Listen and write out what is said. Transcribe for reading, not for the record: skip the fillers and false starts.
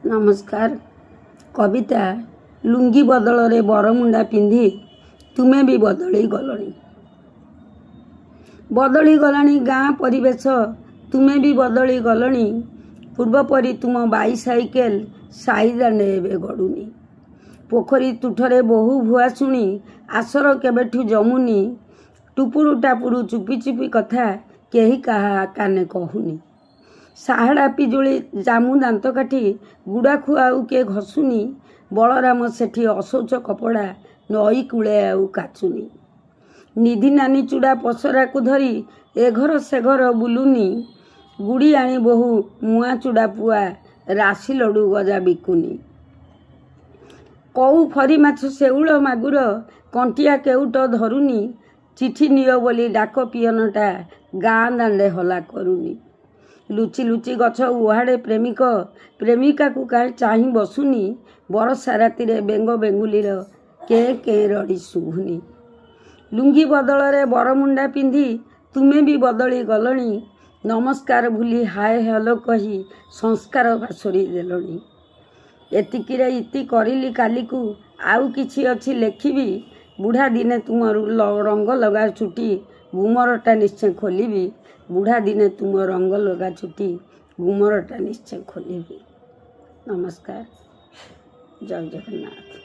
नमस्कार। कविता लुंगी बदल रे बरमुंडा पिंधि तुमे भी बदली गलणी। बदली गलानी गाँ परिवेश तुमे भी बदली गलणी। पूर्वपरी तुम बाईसाइकेल साईदांडे एबे गड़ुनी। पोखरी तुठरे बहु भुआ शुणी आसर केबेठू जमुनी। टुपुरु टापुरु चुपी चुपी कथा केही काहा काने कहूनी। साहाड़ा पिजुली जामु दांत काठी गुड़ाखु आउ के घसुनी। बलराम सेठी अशौच कपड़ा नई कूले आउ काचुनी। निधि नानी चूड़ा पसरा को धरी ए घर से घर बुलुनी। गुड़ी आनी बहु मुआ चूड़ा पुआ राशि लडू गजा बिकुनी। कौ फरी माछ शेउल मागुर कंटिया केउट धरुनी। चिठी नियो बोली डाक पियनटा गाँ दांडे हला करुनी। लुचि लुचि गछ उहाड़े प्रेमिक प्रेमिका को काहे चाही बसुनी। बरसा राति रे बेंग बेंगुलीर के रड़ी शुभुनी। लुंगी बदल रे बरमुंडा पिंधि तुमे भी बदली गलणी। नमस्कार भूली हाय हेलो कही संस्कार भासुरी देलणी। एतिकिरे इति करिली कालीकू आउ किछि अछि लेखिबी। बुढ़ा दिने तुम रंग लगा छुटी गुमरटा निश्चय खोलिबी। बुढ़ा दिने तुम रंग लगा छुटी गुमरटा निश्चय खोलिबी। नमस्कार। जय जगन्नाथ।